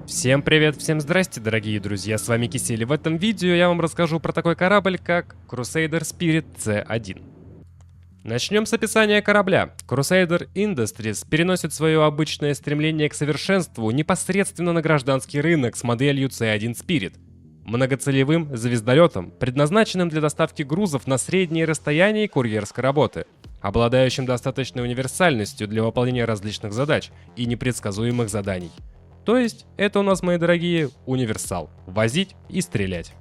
Всем привет, всем здрасте, дорогие друзья, с вами Кисель. В этом видео я вам расскажу про такой корабль, как Crusader Spirit C1. Начнем с описания корабля. Crusader Industries переносит свое обычное стремление к совершенству непосредственно на гражданский рынок с моделью C1 Spirit. Многоцелевым звездолетом, предназначенным для доставки грузов на средние расстояния и курьерской работы, обладающим достаточной универсальностью для выполнения различных задач и непредсказуемых заданий. То есть, это у нас, мои дорогие, универсал. Возить и стрелять.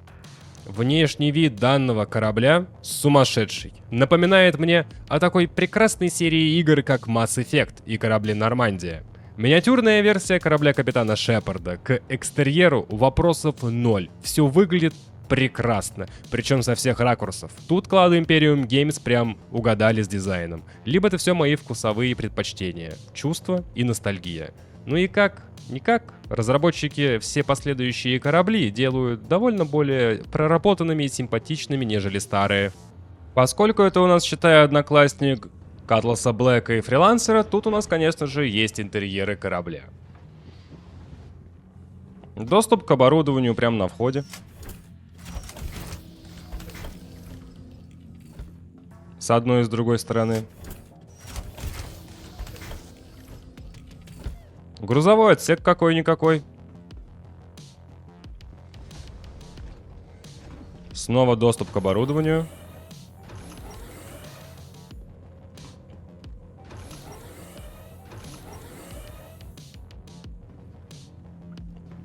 Внешний вид данного корабля сумасшедший. Напоминает мне о такой прекрасной серии игр, как Mass Effect и корабли Нормандия. Миниатюрная версия корабля капитана Шепарда. К экстерьеру вопросов ноль. Все выглядит прекрасно, причем со всех ракурсов. Тут клады Imperium Games прям угадали с дизайном. Либо это все мои вкусовые предпочтения, чувства и ностальгия. Ну и никак, разработчики все последующие корабли делают довольно более проработанными и симпатичными, нежели старые. Поскольку это у нас, считай, одноклассник Катласа Блэка и Фрилансера, тут у нас, конечно же, есть интерьеры корабля. Доступ к оборудованию прямо на входе. С одной и с другой стороны. Грузовой отсек какой-никакой. Снова доступ к оборудованию.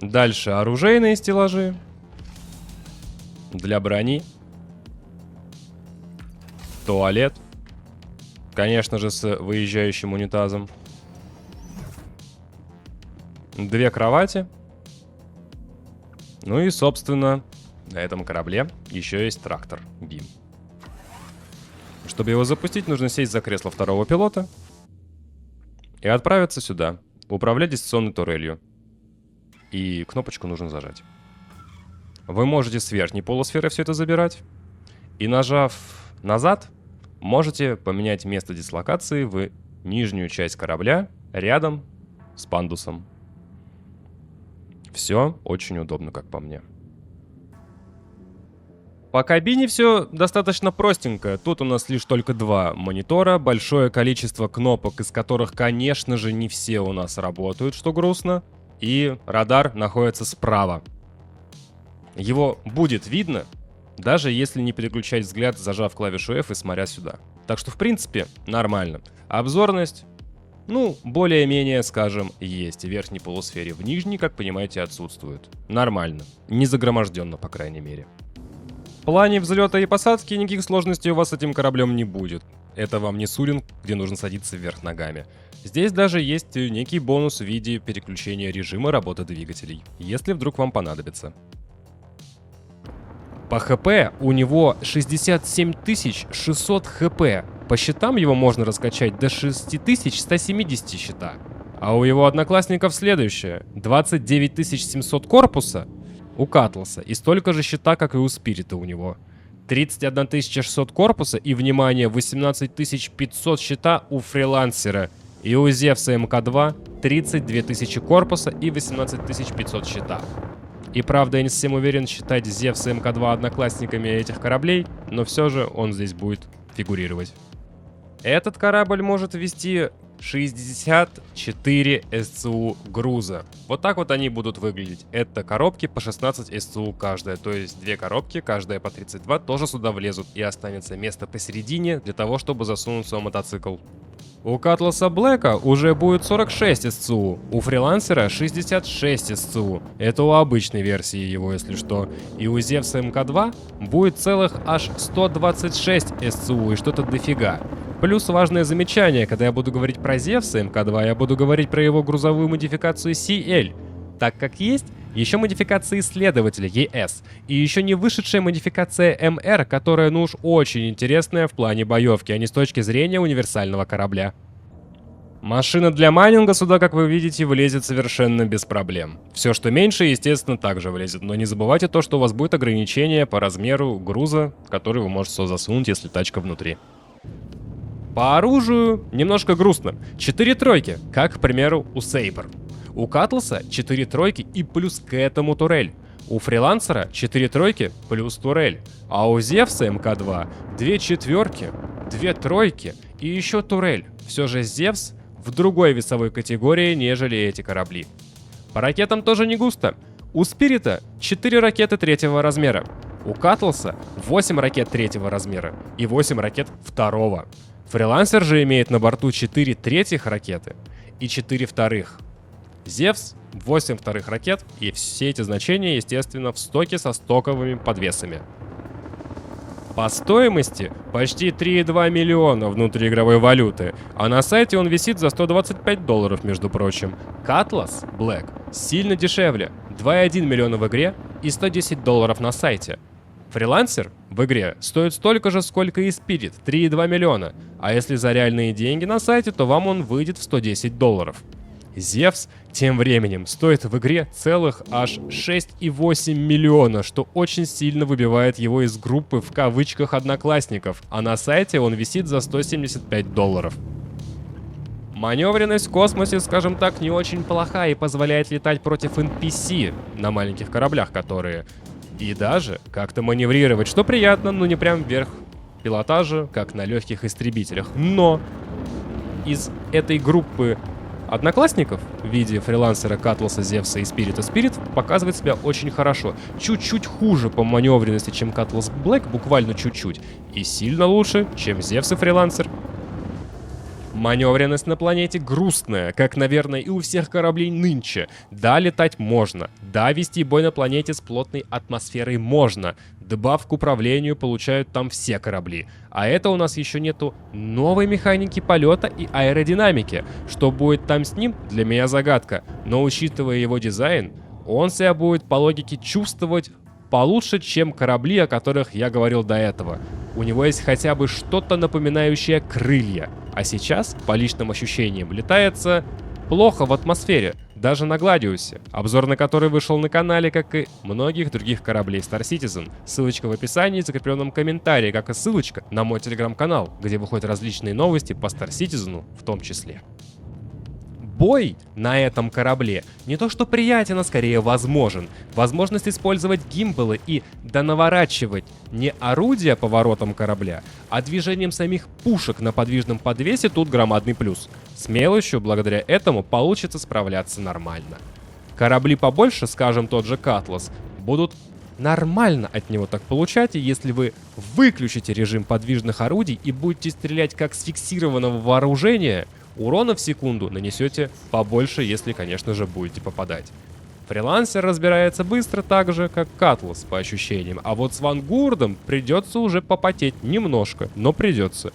Дальше оружейные стеллажи. Для брони. Туалет. Конечно же, с выезжающим унитазом. Две кровати. Ну и, собственно, на этом корабле еще есть трактор БИМ. Чтобы его запустить, нужно сесть за кресло второго пилота и отправиться сюда, управлять дистанционной турелью. И кнопочку нужно зажать. Вы можете с верхней полусферы все это забирать. И нажав назад, можете поменять место дислокации в нижнюю часть корабля рядом с пандусом. Все очень удобно, как по мне. По кабине все достаточно простенько. Тут у нас лишь только два монитора, большое количество кнопок, из которых, конечно же, не все у нас работают, что грустно. И радар находится справа. Его будет видно, даже если не переключать взгляд, зажав клавишу F и смотря сюда. Так что, в принципе, нормально. Обзорность, более-менее, скажем, есть. В верхней полусфере, в нижней, как понимаете, отсутствует. Нормально. Не загроможденно, по крайней мере. В плане взлета и посадки никаких сложностей у вас с этим кораблем не будет. Это вам не Суринг, где нужно садиться вверх ногами. Здесь даже есть некий бонус в виде переключения режима работы двигателей, если вдруг вам понадобится. По ХП у него 67 600 ХП. По щитам его можно раскачать до 6170 щита. А у его одноклассников следующее. 29 700 корпуса у Катласа и столько же щита, как и у Спирита у него. 31 600 корпуса и, внимание, 18 500 щита у Фрилансера. И у Зевса МК-2 32 000 корпуса и 18 500 щита. И правда, я не совсем уверен считать Зевса МК-2 одноклассниками этих кораблей, но все же он здесь будет фигурировать. Этот корабль может вести 64 СЦУ груза. Вот так вот они будут выглядеть. Это коробки по 16 СЦУ каждая. То есть две коробки, каждая по 32, тоже сюда влезут. И останется место посередине для того, чтобы засунуть свой мотоцикл. У Катласа Блэка уже будет 46 СЦУ, у Фрилансера 66 СЦУ. Это у обычной версии его, если что. И у Зевса МК-2 будет целых аж 126 СЦУ и что-то дофига. Плюс важное замечание, когда я буду говорить про Зевса МК-2, я буду говорить про его грузовую модификацию CL. Так как есть еще модификация исследователя ES, и еще не вышедшая модификация MR, которая, уж очень интересная в плане боевки, а не с точки зрения универсального корабля. Машина для майнинга сюда, как вы видите, влезет совершенно без проблем. Все, что меньше, естественно, также влезет, но не забывайте то, что у вас будет ограничение по размеру груза, который вы можете сюда засунуть, если тачка внутри. По оружию немножко грустно. 4 тройки, как, к примеру, у Сейбр. У Катласа 4 тройки и плюс к этому турель. У Фрилансера 4 тройки плюс турель. А у Зевса МК-2 2 четверки, 2 тройки и еще турель. Все же Зевс в другой весовой категории, нежели эти корабли. По ракетам тоже не густо. У Спирита 4 ракеты 3-го размера. У Катласа 8 ракет 3-го размера и 8 ракет 2-го. Фрилансер же имеет на борту 4 3-х ракеты и 4 2-х. Зевс 8 2-х ракет, и все эти значения, естественно, в стоке со стоковыми подвесами. По стоимости почти 3,2 миллиона внутриигровой валюты, а на сайте он висит за $125, между прочим. Cutlass Black сильно дешевле, 2,1 миллиона в игре и $110 на сайте. Фрилансер в игре стоит столько же, сколько и Spirit, 3,2 миллиона, а если за реальные деньги на сайте, то вам он выйдет в $110. Зевс тем временем стоит в игре целых аж 6,8 миллиона, что очень сильно выбивает его из группы в кавычках одноклассников, а на сайте он висит за $175. Маневренность в космосе, скажем так, не очень плоха и позволяет летать против NPC на маленьких кораблях, которые... И даже как-то маневрировать, что приятно, но не прям вверх пилотажа, как на легких истребителях. Но из этой группы одноклассников в виде Фрилансера, Катласа, Зевса и Спирита Спирит показывает себя очень хорошо. Чуть-чуть хуже по маневренности, чем Cutlass Black, буквально чуть-чуть. И сильно лучше, чем Зевс и Фрилансер. Маневренность на планете грустная, как, наверное, и у всех кораблей нынче. Да, летать можно. Да, вести бой на планете с плотной атмосферой можно. Дебаф к управлению получают там все корабли. А это у нас еще нету новой механики полета и аэродинамики. Что будет там с ним, для меня загадка. Но учитывая его дизайн, он себя будет по логике чувствовать получше, чем корабли, о которых я говорил до этого. У него есть хотя бы что-то напоминающее крылья. А сейчас, по личным ощущениям, летается плохо в атмосфере, даже на Гладиусе, обзор на который вышел на канале, как и многих других кораблей Star Citizen. Ссылочка в описании и закрепленном комментарии, как и ссылочка на мой телеграм-канал, где выходят различные новости по Star Citizen в том числе. Бой на этом корабле не то что приятен, а скорее возможен. Возможность использовать гимбалы и донаворачивать не орудия поворотом корабля, а движением самих пушек на подвижном подвесе тут громадный плюс. С мелочью благодаря этому получится справляться нормально. Корабли побольше, скажем тот же Cutlass, будут нормально от него так получать, и если вы выключите режим подвижных орудий и будете стрелять как с фиксированного вооружения, урона в секунду нанесете побольше, если, конечно же, будете попадать. Фрилансер разбирается быстро, так же, как Cutlass, по ощущениям. А вот с Вангурдом придется уже попотеть немножко, но придется.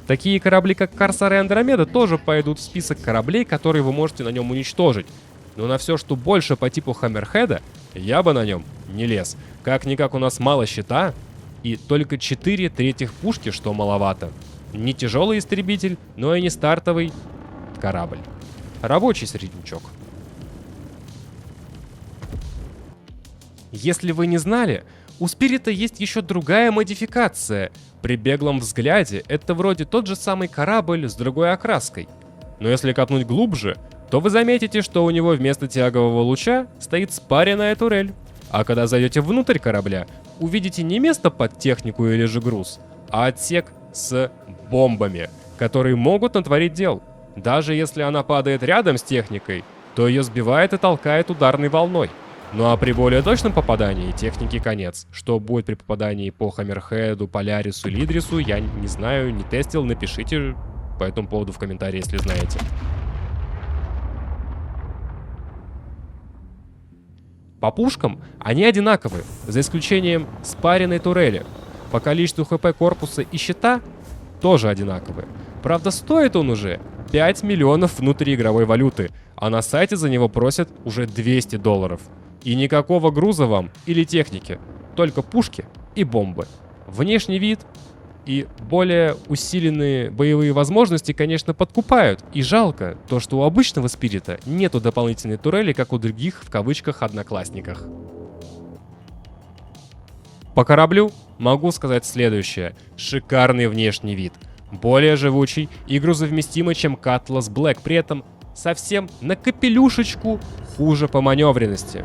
Такие корабли, как Корсар и Андромеда, тоже пойдут в список кораблей, которые вы можете на нем уничтожить. Но на все, что больше по типу Хаммерхеда, я бы на нем не лез. Как-никак у нас мало щита и только 4 третьих пушки, что маловато. Не тяжелый истребитель, но и не стартовый корабль. Рабочий среднячок. Если вы не знали, у Спирита есть еще другая модификация. При беглом взгляде это вроде тот же самый корабль с другой окраской. Но если копнуть глубже, то вы заметите, что у него вместо тягового луча стоит спаренная турель. А когда зайдете внутрь корабля, увидите не место под технику или же груз, а отсек с бомбами, которые могут натворить дел. Даже если она падает рядом с техникой, то ее сбивает и толкает ударной волной. Ну а при более точном попадании техники конец. Что будет при попадании по Хаммерхеду, Полярису или Идрису, я не знаю, не тестил, напишите по этому поводу в комментарии, если знаете. По пушкам они одинаковы, за исключением спаренной турели. По количеству хп корпуса и щита тоже одинаковые. Правда, стоит он уже 5 миллионов внутриигровой валюты, а на сайте за него просят уже $200. И никакого груза вам или техники, только пушки и бомбы. Внешний вид и более усиленные боевые возможности, конечно, подкупают. И жалко то, что у обычного Спирита нету дополнительной турели, как у других, в кавычках, одноклассниках. По кораблю могу сказать следующее. Шикарный внешний вид. Более живучий и грузовместимый, чем Cutlass Black. При этом совсем на капелюшечку хуже по маневренности.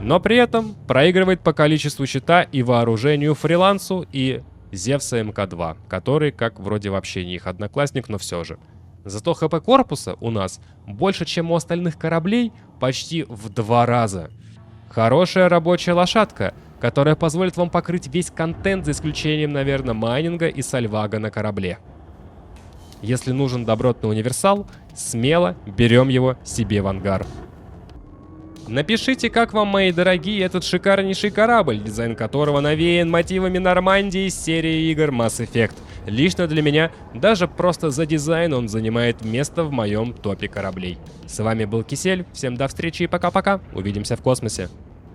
Но при этом проигрывает по количеству щита и вооружению фрилансу и Зевса МК-2, который как вроде вообще не их одноклассник, но все же. Зато ХП корпуса у нас больше, чем у остальных кораблей, почти в 2 раза. Хорошая рабочая лошадка, которая позволит вам покрыть весь контент, за исключением, наверное, майнинга и сальвага на корабле. Если нужен добротный универсал, смело берем его себе в ангар. Напишите, как вам, мои дорогие, этот шикарнейший корабль, дизайн которого навеян мотивами Нормандии из серии игр Mass Effect. Лично для меня, даже просто за дизайн он занимает место в моем топе кораблей. С вами был Кисель, всем до встречи и пока-пока, увидимся в космосе.